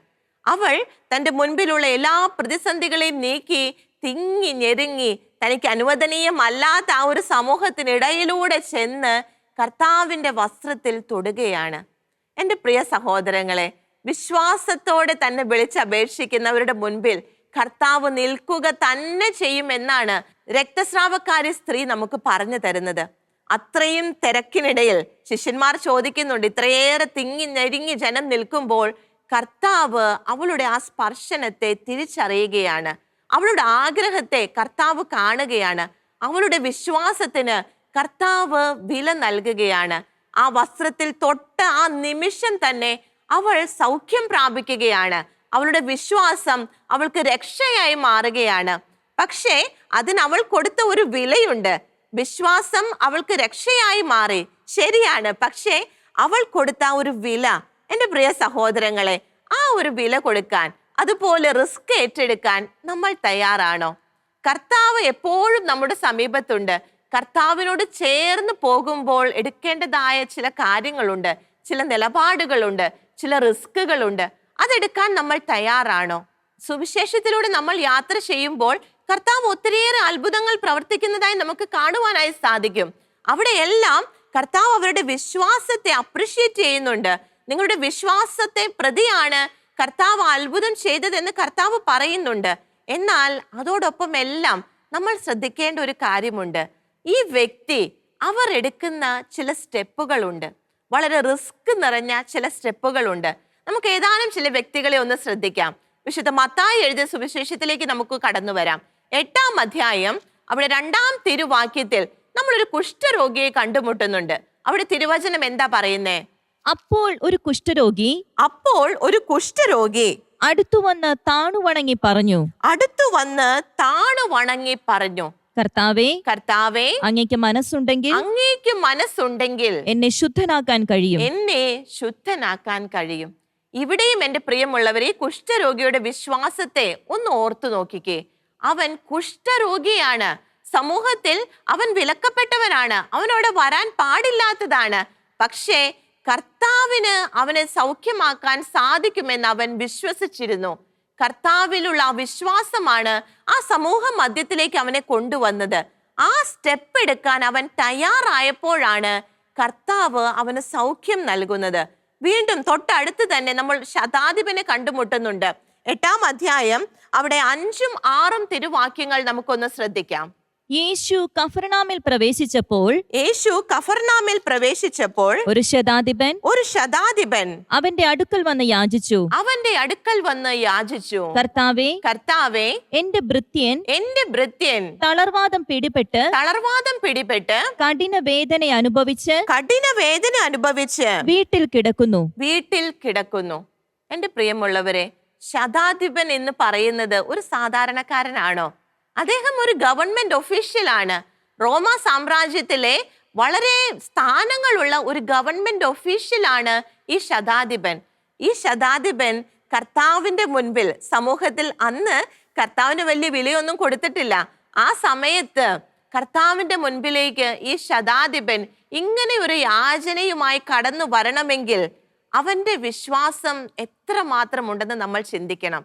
അവൾ തന്റെ മുൻപിലുള്ള എല്ലാ പ്രതിസന്ധികളെയും നീക്കി തിങ്ങി ഞെരുങ്ങി തനിക്ക് അനുവദനീയമല്ലാത്ത ആ ഒരു സമൂഹത്തിനിടയിലൂടെ ചെന്ന് കർത്താവിന്റെ വസ്ത്രത്തിൽ തൊടുകയാണ്. എൻ്റെ പ്രിയ സഹോദരങ്ങളെ, വിശ്വാസത്തോടെ തന്നെ വിളിച്ചപേക്ഷിക്കുന്നവരുടെ മുൻപിൽ കർത്താവ് നിൽക്കുക തന്നെ ചെയ്യുമെന്നാണ് രക്തസ്രാവക്കാരി സ്ത്രീ നമുക്ക് പറഞ്ഞു തരുന്നത്. അത്രയും തിരക്കിനിടയിൽ ശിഷ്യന്മാർ ചോദിക്കുന്നുണ്ട്, ഇത്രയേറെ തിങ്ങി ഞെരുങ്ങി ജനം നിൽക്കുമ്പോൾ കർത്താവ് അവളുടെ ആ സ്പർശനത്തെ തിരിച്ചറിയുകയാണ്. അവളുടെ ആഗ്രഹത്തെ കർത്താവ് കാണുകയാണ്. അവളുടെ വിശ്വാസത്തിന് കർത്താവ് വില നൽകുകയാണ്. ആ വസ്ത്രത്തിൽ തൊട്ട ആ നിമിഷം തന്നെ അവൾ സൗഖ്യം പ്രാപിക്കുകയാണ്. അവളുടെ വിശ്വാസം അവൾക്ക് രക്ഷയായി മാറുകയാണ്. പക്ഷേ അതിന് അവൾ കൊടുത്ത ഒരു വിലയുണ്ട്. വിശ്വാസം അവൾക്ക് രക്ഷയായി മാറി, ശരിയാണ്. പക്ഷേ അവൾ കൊടുത്ത ഒരു വില, എൻ്റെ പ്രിയ സഹോദരങ്ങളെ, ആ ഒരു വില കൊടുക്കാൻ, അതുപോലെ റിസ്ക് ഏറ്റെടുക്കാൻ നമ്മൾ തയ്യാറാണോ? കർത്താവ് എപ്പോഴും നമ്മുടെ സമീപത്തുണ്ട്. കർത്താവിനോട് ചേർന്ന് പോകുമ്പോൾ എടുക്കേണ്ടതായ ചില കാര്യങ്ങളുണ്ട്, ചില നിലപാടുകളുണ്ട്, ചില റിസ്കുകളുണ്ട്. അതെടുക്കാൻ നമ്മൾ തയ്യാറാണോ? സുവിശേഷത്തിലൂടെ നമ്മൾ യാത്ര ചെയ്യുമ്പോൾ കർത്താവ് ഒത്തിരിയേറെ അത്ഭുതങ്ങൾ പ്രവർത്തിക്കുന്നതായി നമുക്ക് കാണുവാനായി സാധിക്കും. അവിടെയെല്ലാം കർത്താവ് അവരുടെ വിശ്വാസത്തെ അപ്രിഷ്യേറ്റ് ചെയ്യുന്നുണ്ട്. നിങ്ങളുടെ വിശ്വാസത്തെ പ്രതിയാണ് കർത്താവ് അത്ഭുതം ചെയ്തതെന്ന് കർത്താവ് പറയുന്നുണ്ട്. എന്നാൽ അതോടൊപ്പം എല്ലാം നമ്മൾ ശ്രദ്ധിക്കേണ്ട ഒരു കാര്യമുണ്ട്. ഈ വ്യക്തി അവർ എടുക്കുന്ന ചില സ്റ്റെപ്പുകളുണ്ട്, വളരെ റിസ്ക് നിറഞ്ഞ ചില സ്റ്റെപ്പുകളുണ്ട്. നമുക്ക് ഏതാനും ചില വ്യക്തികളെ ഒന്ന് ശ്രദ്ധിക്കാം. വിശുദ്ധ മത്തായി എഴുതിയ സുവിശേഷത്തിലേക്ക് നമുക്ക് കടന്നു വരാം. 8-ാം അധ്യായം അവിടെ 2-ാം തിരുവാക്യത്തിൽ നമ്മളൊരു കുഷ്ഠരോഗിയെ കണ്ടുമുട്ടുന്നുണ്ട്. അവിടെ തിരുവചനം എന്താ പറയുന്നേ? അപ്പോൾ ഒരു കുഷ്ഠരോഗി അടുത്തു വന്ന് താണുവണങ്ങി പറഞ്ഞു, കർത്താവേ, അങ്ങേക്ക് മനസ്സുണ്ടെങ്കിൽ എന്നെ ശുദ്ധനാക്കാൻ കഴിയും. ഇവിടെയും എൻ്റെ പ്രിയമുള്ളവരെ, കുഷ്ഠരോഗിയുടെ വിശ്വാസത്തെ ഒന്ന് ഓർത്തു നോക്കിക്കേ. അവൻ കുഷ്ഠരോഗിയാണ്. സമൂഹത്തിൽ അവൻ വിലക്കപ്പെട്ടവനാണ്. അവനോട് വരാൻ പാടില്ലാത്തതാണ്. പക്ഷേ കർത്താവിന് അവനെ സൗഖ്യമാക്കാൻ സാധിക്കുമെന്ന് അവൻ വിശ്വസിച്ചിരുന്നു. കർത്താവിലുള്ള ആ വിശ്വാസമാണ് ആ സമൂഹ മധ്യത്തിലേക്ക് അവനെ കൊണ്ടുവന്നത്. ആ സ്റ്റെപ്പ് എടുക്കാൻ അവൻ തയ്യാറായപ്പോഴാണ് കർത്താവ് അവന് സൗഖ്യം നൽകുന്നത്. വീണ്ടും തൊട്ടടുത്ത് തന്നെ നമ്മൾ ശതാധിപനെ കണ്ടുമുട്ടുന്നുണ്ട്. 8-ാം അധ്യായം അവിടെ 5-ഉം 6-ഉം തിരുവാക്യങ്ങൾ നമുക്കൊന്ന് ശ്രദ്ധിക്കാം. യേശു കഫർനാമിൽ പ്രവേശിച്ചപ്പോൾ ഒരു ശതാധിപൻ അവന്റെ അടുക്കൽ വന്ന് യാചിച്ചു, കർത്താവേ, എന്റെ ഭൃത്യൻ തളർവാദം പിടിപെട്ട് കഠിന വേദന അനുഭവിച്ച് വീട്ടിൽ കിടക്കുന്നു. എന്റെ പ്രിയമുള്ളവരെ, ശതാധിപൻ എന്ന് പറയുന്നത് ഒരു സാധാരണക്കാരനാണോ? അദ്ദേഹം ഒരു ഗവൺമെന്റ് ഒഫീഷ്യലാണ്. റോമ സാമ്രാജ്യത്തിലെ വളരെ സ്ഥാനങ്ങളുള്ള ഒരു ഗവൺമെന്റ് ഒഫീഷ്യലാണ് ഈ ശതാധിപൻ. ഈ ശതാധിപൻ കർത്താവിന്റെ മുൻപിൽ, സമൂഹത്തിൽ അന്ന് കർത്താവിന് വലിയ വിലയൊന്നും കൊടുത്തിട്ടില്ല. ആ സമയത്ത് കർത്താവിന്റെ മുൻപിലേക്ക് ഈ ശതാധിപൻ ഇങ്ങനെ ഒരു യാചനയുമായി കടന്നു വരണമെങ്കിൽ അവന്റെ വിശ്വാസം എത്രമാത്രം ഉണ്ടെന്ന് നമ്മൾ ചിന്തിക്കണം.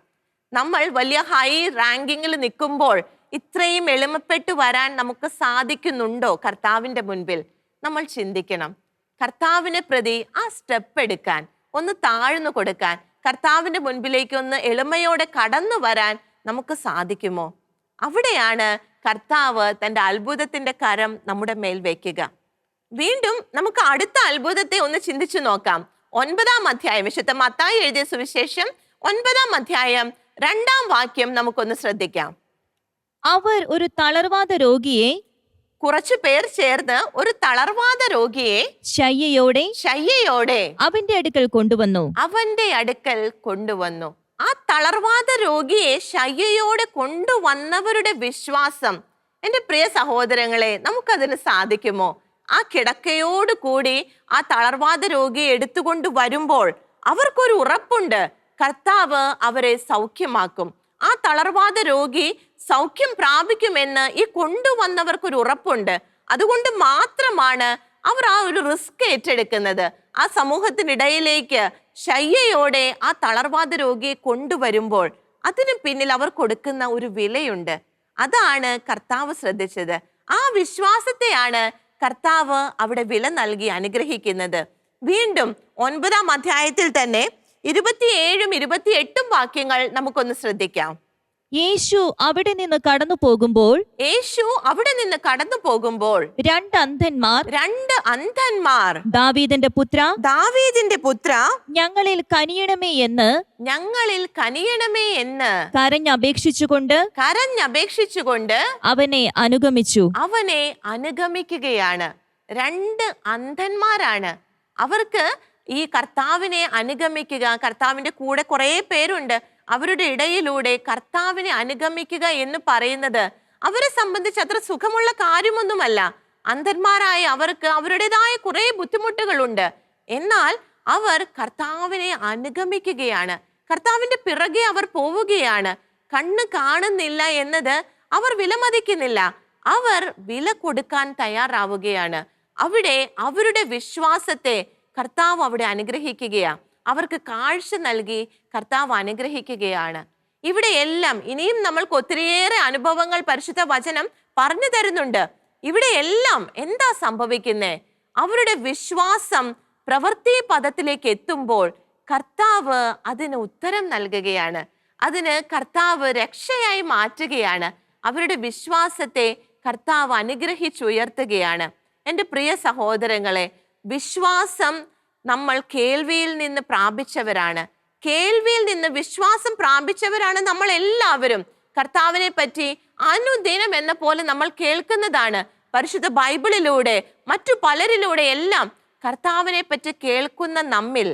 നമ്മൾ വലിയ ഹൈ റാങ്കിങ്ങിൽ നിൽക്കുമ്പോൾ ഇത്രയും എളിമപ്പെട്ടു വരാൻ നമുക്ക് സാധിക്കുന്നുണ്ടോ കർത്താവിന്റെ മുൻപിൽ? നമ്മൾ ചിന്തിക്കണം. കർത്താവിനെ പ്രതി ആ സ്റ്റെപ്പ് എടുക്കാൻ, ഒന്ന് താഴ്ന്നു കൊടുക്കാൻ, കർത്താവിന്റെ മുൻപിലേക്ക് ഒന്ന് എളിമയോടെ കടന്നു വരാൻ നമുക്ക് സാധിക്കുമോ? അവിടെയാണ് കർത്താവ് തന്റെ അത്ഭുതത്തിന്റെ കരം നമ്മുടെ മേൽ വയ്ക്കുക. വീണ്ടും നമുക്ക് അടുത്ത അത്ഭുതത്തെ ഒന്ന് ചിന്തിച്ചു നോക്കാം. 9-ാം അധ്യായം, വിശുദ്ധ മത്തായി എഴുതിയ സുവിശേഷം 9-ാം അധ്യായം 2-ാം വാക്യം നമുക്കൊന്ന് ശ്രദ്ധിക്കാം. അവർ ഒരു തളർവാദ രോഗിയെ, കുറച്ചു പേർ ചേർന്ന് ഒരു തളർവാദ രോഗിയെ ശയ്യയോടെ അവന്റെ അടുക്കൽ കൊണ്ടുവന്നു. ആ തളർവാദ രോഗിയെ ശയ്യയോടെ കൊണ്ടുവന്നവരുടെ വിശ്വാസം, എന്റെ പ്രിയ സഹോദരങ്ങളെ, നമുക്കതിന് സാധിക്കുമോ? ആ കിടക്കയോട് കൂടി ആ തളർവാദ രോഗിയെ എടുത്തുകൊണ്ട് വരുമ്പോൾ അവർക്കൊരു ഉറപ്പുണ്ട്, കർത്താവ് അവരെ സൗഖ്യമാക്കും. ആ തളർവാദ രോഗി സൗഖ്യം പ്രാപിക്കുമെന്ന് ഈ കൊണ്ടുവന്നവർക്കൊരു ഉറപ്പുണ്ട്. അതുകൊണ്ട് മാത്രമാണ് അവർ ആ ഒരു റിസ്ക് ഏറ്റെടുക്കുന്നത്. ആ സമൂഹത്തിനിടയിലേക്ക് ശയ്യയോടെ ആ തളർവാദ രോഗിയെ കൊണ്ടുവരുമ്പോൾ അതിന് പിന്നിൽ അവർ കൊടുക്കുന്ന ഒരു വിലയുണ്ട്. അതാണ് കർത്താവ് ശ്രദ്ധിച്ചത്. ആ വിശ്വാസത്തെയാണ് കർത്താവ് അവിടെ വില നൽകി അനുഗ്രഹിക്കുന്നത്. വീണ്ടും 9-ാം അധ്യായത്തിൽ തന്നെ 27-ഉം 28-ഉം വാക്യങ്ങൾ നമുക്കൊന്ന് ശ്രദ്ധിക്കാം. യേശു അവിടെ നിന്ന് കടന്നു പോകുമ്പോൾ രണ്ട് അന്ധന്മാർ ദാവീദിന്റെ പുത്ര ഞങ്ങളിൽ കനിയണമേ എന്ന് കരഞ്ഞപേക്ഷിച്ചുകൊണ്ട് അവനെ അനുഗമിക്കുകയാണ്. രണ്ട് അന്ധന്മാരാണ്. അവർക്ക് ഈ കർത്താവിനെ അനുഗമിക്കുക, കർത്താവിന്റെ കൂടെ കുറെ പേരുണ്ട്, അവരുടെ ഇടയിലൂടെ കർത്താവിനെ അനുഗമിക്കുക എന്ന് പറയുന്നത് അവരെ സംബന്ധിച്ച് അത്ര സുഖമുള്ള കാര്യമൊന്നുമല്ല. അന്ധന്മാരായ അവർക്ക് അവരുടേതായ കുറെ ബുദ്ധിമുട്ടുകളുണ്ട്. എന്നാൽ അവർ കർത്താവിനെ അനുഗമിക്കുകയാണ്, കർത്താവിന്റെ പിറകെ അവർ പോവുകയാണ്. കണ്ണ് കാണുന്നില്ല എന്നത് അവർ വിലമതിക്കുന്നില്ല, അവർ വില കൊടുക്കാൻ തയ്യാറാവുകയാണ്. അവിടെ അവരുടെ വിശ്വാസത്തെ കർത്താവ് അവിടെ അനുഗ്രഹിക്കുകയാണ്. അവർക്ക് കാഴ്ച നൽകി കർത്താവ് അനുഗ്രഹിക്കുകയാണ്. ഇവിടെ എല്ലാം ഇനിയും നമ്മൾക്ക് ഒത്തിരിയേറെ അനുഭവങ്ങൾ പരിശുദ്ധ വചനം പറഞ്ഞു തരുന്നുണ്ട്. ഇവിടെ എല്ലാം എന്താ സംഭവിക്കുന്നേ? അവരുടെ വിശ്വാസം പ്രവൃത്തി പദത്തിലേക്ക് എത്തുമ്പോൾ കർത്താവ് അതിന് ഉത്തരം നൽകുകയാണ്. അതിന് കർത്താവ് രക്ഷയായി മാറ്റുകയാണ്. അവരുടെ വിശ്വാസത്തെ കർത്താവ് അനുഗ്രഹിച്ചുയർത്തുകയാണ്. എൻ്റെ പ്രിയ സഹോദരങ്ങളെ, വിശ്വാസം നമ്മൾ കേൾവിയിൽ നിന്ന് പ്രാപിച്ചവരാണ്. കേൾവിയിൽ നിന്ന് വിശ്വാസം പ്രാപിച്ചവരാണ് നമ്മൾ എല്ലാവരും. കർത്താവിനെ പറ്റി അനുദിനം എന്ന പോലെ നമ്മൾ കേൾക്കുന്നതാണ്. പരിശുദ്ധ ബൈബിളിലൂടെ മറ്റു പലരിലൂടെ എല്ലാം കർത്താവിനെ പറ്റി കേൾക്കുന്ന നമ്മിൽ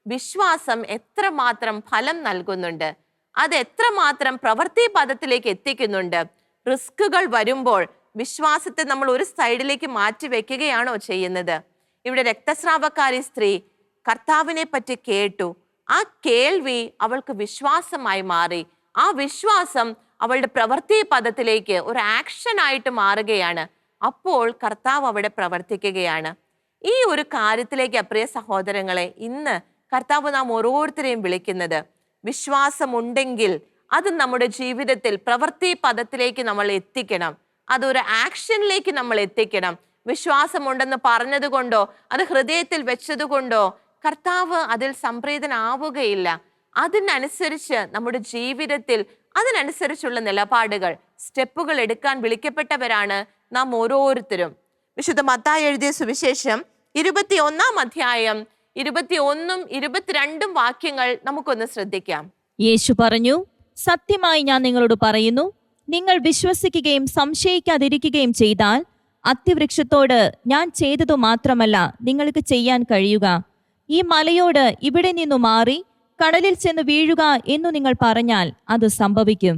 വിശ്വാസം എത്രമാത്രം ഫലം നൽകുന്നുണ്ട്, അത് എത്രമാത്രം പ്രവൃത്തി പദത്തിലേക്ക് എത്തിക്കുന്നുണ്ട്. റിസ്കുകൾ വരുമ്പോൾ വിശ്വാസത്തെ നമ്മൾ ഒരു സൈഡിലേക്ക് മാറ്റി വെക്കുകയാണോ ചെയ്യുന്നത്? ഇവിടെ രക്തസ്രാവക്കാരി സ്ത്രീ കർത്താവിനെ പറ്റി കേട്ടു. ആ കേൾവി അവൾക്ക് വിശ്വാസമായി മാറി. ആ വിശ്വാസം അവളുടെ പ്രവൃത്തി പദത്തിലേക്ക് ഒരു ആക്ഷൻ ആയിട്ട് മാറുകയാണ്. അപ്പോൾ കർത്താവ് അവിടെ പ്രവർത്തിക്കുകയാണ്. ഈ ഒരു കാര്യത്തിലേക്ക് പ്രിയ സഹോദരങ്ങളെ, ഇന്ന് കർത്താവ് നാം ഓരോരുത്തരെയും വിളിക്കുന്നത്, വിശ്വാസമുണ്ടെങ്കിൽ അത് നമ്മുടെ ജീവിതത്തിൽ പ്രവൃത്തി പദത്തിലേക്ക് നമ്മൾ എത്തിക്കണം. അതൊരു ആക്ഷനിലേക്ക് നമ്മൾ എത്തിക്കണം. വിശ്വാസമുണ്ടെന്ന് പറഞ്ഞത് കൊണ്ടോ അത് ഹൃദയത്തിൽ വെച്ചതുകൊണ്ടോ കർത്താവ് അതിൽ സംപ്രീതനാവുകയില്ല. അതിനനുസരിച്ച് നമ്മുടെ ജീവിതത്തിൽ അതിനനുസരിച്ചുള്ള നിലപാടുകൾ, സ്റ്റെപ്പുകൾ എടുക്കാൻ വിളിക്കപ്പെട്ടവരാണ് നാം ഓരോരുത്തരും. വിശുദ്ധ മത്തായി എഴുതിയ സുവിശേഷം 21-ാം അധ്യായം 21-ഉം 22-ഉം വാക്യങ്ങൾ നമുക്കൊന്ന് ശ്രദ്ധിക്കാം. യേശു പറഞ്ഞു, സത്യമായി ഞാൻ നിങ്ങളോട് പറയുന്നു, നിങ്ങൾ വിശ്വസിക്കുകയും സംശയിക്കാതിരിക്കുകയും ചെയ്താൽ അത്തിവൃക്ഷത്തോട് ഞാൻ ചെയ്തതു മാത്രമല്ല നിങ്ങൾക്ക് ചെയ്യാൻ കഴിയുക. ഈ മലയോട് ഇവിടെ നിന്നു മാറി കടലിൽ ചെന്ന് വീഴുക എന്നു നിങ്ങൾ പറഞ്ഞാൽ അത് സംഭവിക്കും.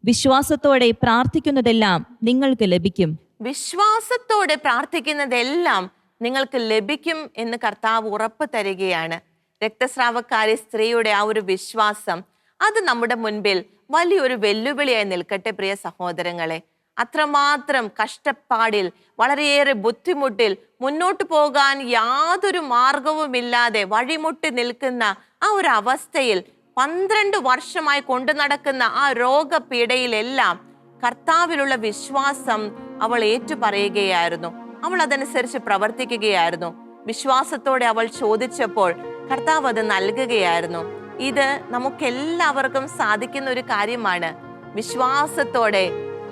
വിശ്വാസത്തോടെ പ്രാർത്ഥിക്കുന്നതെല്ലാം നിങ്ങൾക്ക് ലഭിക്കും. വിശ്വാസത്തോടെ പ്രാർത്ഥിക്കുന്നതെല്ലാം നിങ്ങൾക്ക് ലഭിക്കും എന്ന് കർത്താവ് ഉറപ്പ് തരികയാണ്. രക്തസ്രാവക്കാരി സ്ത്രീയുടെ ആ ഒരു വിശ്വാസം, അത് നമ്മുടെ മുൻപിൽ വലിയൊരു വെല്ലുവിളിയായി നിൽക്കട്ടെ പ്രിയ സഹോദരങ്ങളെ. അത്രമാത്രം കഷ്ടപ്പാടിൽ, വളരെയേറെ ബുദ്ധിമുട്ടിൽ, മുന്നോട്ട് പോകാൻ യാതൊരു മാർഗവുമില്ലാതെ വഴിമുട്ടി നിൽക്കുന്ന ആ ഒരു അവസ്ഥയിൽ 12 വർഷമായി കൊണ്ടു നടക്കുന്ന ആ രോഗപീഡയിലെല്ലാം കർത്താവിലുള്ള വിശ്വാസം അവൾ ഏറ്റുപറയുകയായിരുന്നു. അവൾ അതനുസരിച്ച് പ്രവർത്തിക്കുകയായിരുന്നു. വിശ്വാസത്തോടെ അവൾ ചോദിച്ചപ്പോൾ കർത്താവ് അത് നൽകുകയായിരുന്നു. ഇത് നമുക്കെല്ലാവർക്കും സാധിക്കുന്ന ഒരു കാര്യമാണ്. വിശ്വാസത്തോടെ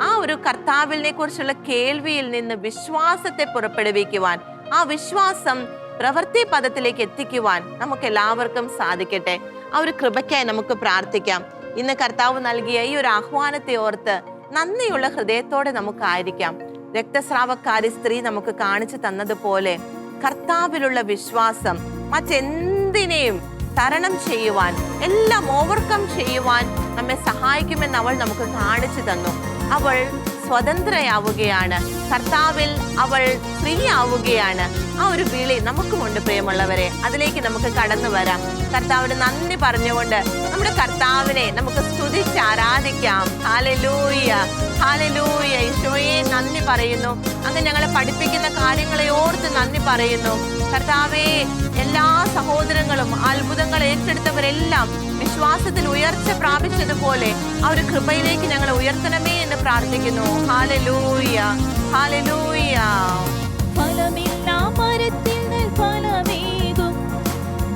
ആ ഒരു കർത്താവിനെ കുറിച്ചുള്ള കേൾവിയിൽ നിന്ന് വിശ്വാസത്തെ പുറപ്പെടുവിക്കുവാൻ, ആ വിശ്വാസം പ്രവൃത്തി പദത്തിലേക്ക് എത്തിക്കുവാൻ നമുക്ക് എല്ലാവർക്കും സാധിക്കട്ടെ. ആ ഒരു കൃപയ്ക്കായി നമുക്ക് പ്രാർത്ഥിക്കാം. ഇന്ന് കർത്താവ് നൽകിയ ഈ ഒരു ആഹ്വാനത്തെ ഓർത്ത് നന്ദിയുള്ള ഹൃദയത്തോടെ നമുക്കായിരിക്കാം. രക്തസ്രാവക്കാരി സ്ത്രീ നമുക്ക് കാണിച്ചു തന്നതുപോലെ കർത്താവിലുള്ള വിശ്വാസം മറ്റെന്തിനേയും തരണം ചെയ്യുവാൻ, എല്ലാം ഓവർകം ചെയ്യുവാൻ നമ്മെ സഹായിക്കുമെന്ന് അവൾ നമുക്ക് കാണിച്ചു തന്നു. അവൾ സ്വതന്ത്രയാവുകയാണ്, കർത്താവിൽ അവൾ ഫ്രീ ആവുകയാണ്. ആ ഒരു വിളി നമുക്കുമുണ്ട് പ്രിയമുള്ളവരെ. അതിലേക്ക് നമുക്ക് കടന്നു വരാം. കർത്താവിന് നന്ദി പറഞ്ഞുകൊണ്ട് നമ്മുടെ കർത്താവിനെ നമുക്ക് സ്തുതിച്ച് ആരാധിക്കാം. Hallelujah, hallelujah. ഈശോയെ നന്ദി പറയുന്നു. അങ്ങ് ഞങ്ങളെ പഠിപ്പിക്കുന്ന കാര്യങ്ങളെ ഓർത്ത് നന്ദി പറയുന്നു. കർത്താവേ, എല്ലാ സഹോദരങ്ങളും അത്ഭുതങ്ങൾ ഏറ്റെടുത്തവരെല്ലാം വിശ്വാസത്തിൽ ഉയർച്ച പ്രാപിച്ചതുപോലെ ആ ഒരു കൃപയിലേക്ക് ഞങ്ങളെ ഉയർത്തണമേ എന്ന് പ്രാർത്ഥിക്കുന്നു. Hallelujah, hallelujah. ഫലമില്ലാ മരത്തിന് ഫലമേകും,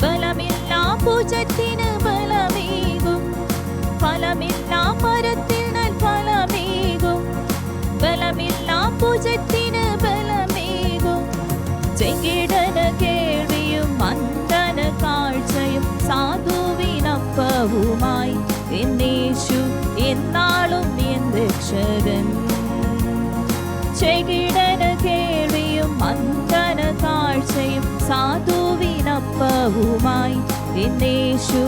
ബലമില്ലാ ഭുജത്തിന് ബലമേകും. ഫലമില്ലാ മരത്തിന് ഫലമേകും, ബലമില്ലാ ഭുജത്തിന് ബലമേകും. ചെകിടന കേൾവിയും മന്ദന കാഴ്ചയും സാധുവിനപ്പവുമായി എന്നേശു എന്നാളും എൻ രക്ഷകൻ. ചെകിടന കേൾവിയും മന്ദന കാഴ്ചയും സാധുവിനപ്പവുമായി എന്നേശു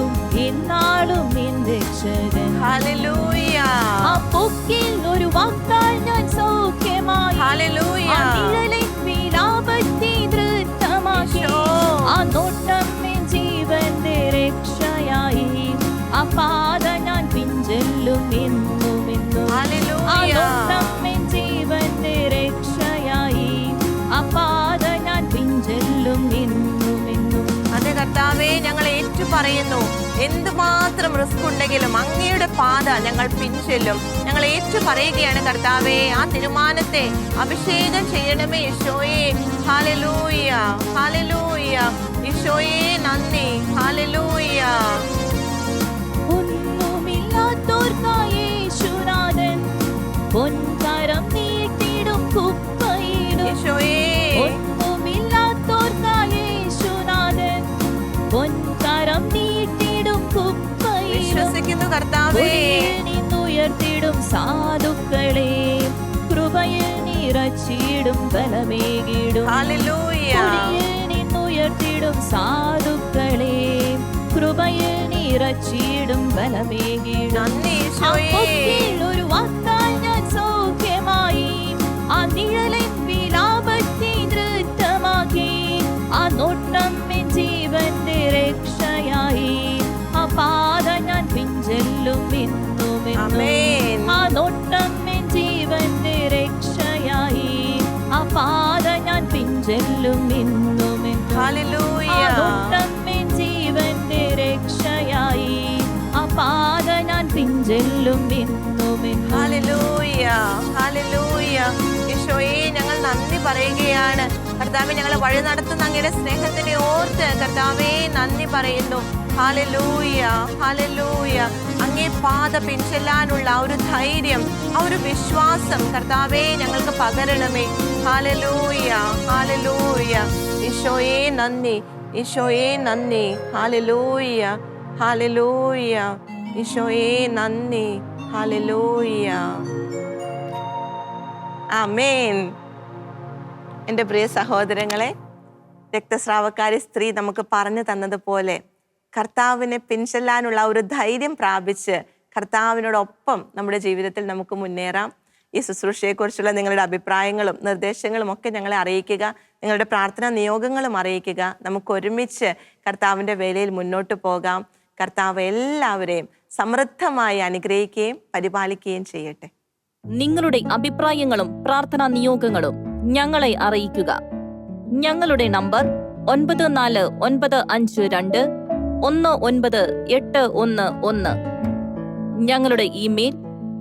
എന്നാളും എൻ രക്ഷകൻ. ഹല്ലേലൂയ. ആ പൊക്കിൽ ഒരു വാക്കാൽ ഞാൻ സൗഖ്യമായി, ഹല്ലേലൂയ. ആ നിഴലിൻ വിലാപത്തെ നൃത്തമാക്കി, ആ നോട്ടം എൻ ജീവന്റെ രക്ഷയായി, ആ പാത ഞാൻ പിഞ്ചെല്ലും എന്നും എന്നും. ആ നോട്ടം എൻ ജീവന്റെ രക്ഷയായി, ആ പാത ഞാൻ പിഞ്ചെല്ലും എന്നും എന്നും. അതെ കർത്താവേ, ഞങ്ങൾ ഏറ്റു പറയുന്നു, എന്തുമാത്രം റിസ്ക് ഉണ്ടെങ്കിലും അങ്ങയുടെ പാത ഞങ്ങൾ പിൻചെല്ലും. ഞങ്ങൾ ഏറ്റു പറയുകയാണ് കർത്താവേ, ആ തീരുമാനത്തെ അഭിഷേകം ചെയ്യണമേ ഈശോയെ. Hallelujah, hallelujah. ഈശോയെ നന്ദി. ഹല്ലേലൂയ. ഒന്നുമില്ലാത്തോർക്കായി യേശുനാഥൻ പൊൻകരം നീട്ടിടും കുപ്പയിടും. ഈശോയെ ഒന്നുമില്ലാത്തോർക്കായി യേശുനാഥൻ പൊൻകരം നീട്ടിടും കുപ്പയിടും. വിശ്വസിക്കുന്നു കർത്താവേ. നിന്നുയർത്തിടും സാധുക്കളെ, കൃപയിൽ നിറച്ചിടും ബലമേകിടും. ഹല്ലേലൂയ. നിന്നുയർത്തിടും സാധുക്കളെ, കൃപയിൽ നിറച്ചിടും ബലമേകിടും. നന്ദി ഈശോയെ. ഒരു വാക്കാൽ ഞാൻ സൗഖ്യമായി, ആ നിഴലിൻ വിലാപത്തെ നൃത്തമാക്കി, ആ നോട്ടം എൻ ജീവന്റെ രക്ഷയായി, ആ പാത ഞാൻ പിഞ്ചെല്ലും എന്നും എന്നും. ആ നോട്ടം എൻ ജീവന്റെ രക്ഷയായി, ആ പാത ഞാൻ പിഞ്ചെല്ലും എന്നും എന്നും. ഹല്ലേലൂയ. ആ നോട്ടം എൻ ജീവന്റെ രക്ഷയായി, ആ പാത ഞാൻ പിഞ്ചെല്ലും എന്നും എന്നും. Hallelujah, hallelujah. ഈശോയെ ഞങ്ങൾ നന്ദി പറയുകയാണ്. കർത്താവേ, ഞങ്ങളെ വഴി നടത്തുന്ന അങ്ങയുടെ സ്നേഹത്തിനെ ഓർത്ത് കർത്താവേ നന്ദി പറയുന്നു. Hallelujah, hallelujah. അങ്ങേ പാത പിൻചെല്ലാനുള്ള ആ ഒരു ധൈര്യം, ആ ഒരു വിശ്വാസം കർത്താവേ ഞങ്ങൾക്ക് പകരണമേ. Hallelujah, hallelujah. ഈശോയെ നന്ദി, ഈശോയെ നന്ദി. Hallelujah, hallelujah. ഈശോയെ നന്ദി. ഹല്ലേലൂയ. ആമേൻ. എൻ്റെ പ്രിയ സഹോദരങ്ങളെ, രക്തസ്രാവക്കാരി സ്ത്രീ നമുക്ക് പറഞ്ഞു തന്നതുപോലെ കർത്താവിനെ പിൻചെല്ലാനുള്ള ഒരു ധൈര്യം പ്രാപിച്ച് കർത്താവിനോടൊപ്പം നമ്മുടെ ജീവിതത്തിൽ നമുക്ക് മുന്നേറാം. ഈ ശുശ്രൂഷയെക്കുറിച്ചുള്ള നിങ്ങളുടെ അഭിപ്രായങ്ങളും നിർദ്ദേശങ്ങളും ഒക്കെ ഞങ്ങളെ അറിയിക്കുക. നിങ്ങളുടെ പ്രാർത്ഥനാ നിയോഗങ്ങളും അറിയിക്കുക. നമുക്ക് ഒരുമിച്ച് കർത്താവിൻ്റെ വേലയിൽ മുന്നോട്ട് പോകാം. കർത്താവ് എല്ലാവരെയും സമൃദ്ധമായി അനുഗ്രഹിക്കുകയും പരിപാലിക്കുകയും ചെയ്യട്ടെ. നിങ്ങളുടെ അഭിപ്രായങ്ങളും പ്രാർത്ഥനാ നിയോഗങ്ങളും ഞങ്ങളെ അറിയിക്കുക. ഞങ്ങളുടെ നമ്പർ 9495 198111. ഞങ്ങളുടെ ഇമെയിൽ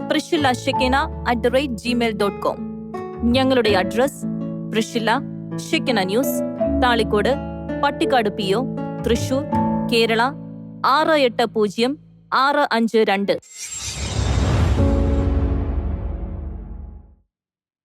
priscilla@gmail.com. ഞങ്ങളുടെ address പ്രിഷില്ല Shekinah news, Thalikkode, Pattikkad PO, Thrissur, Kerala 680652.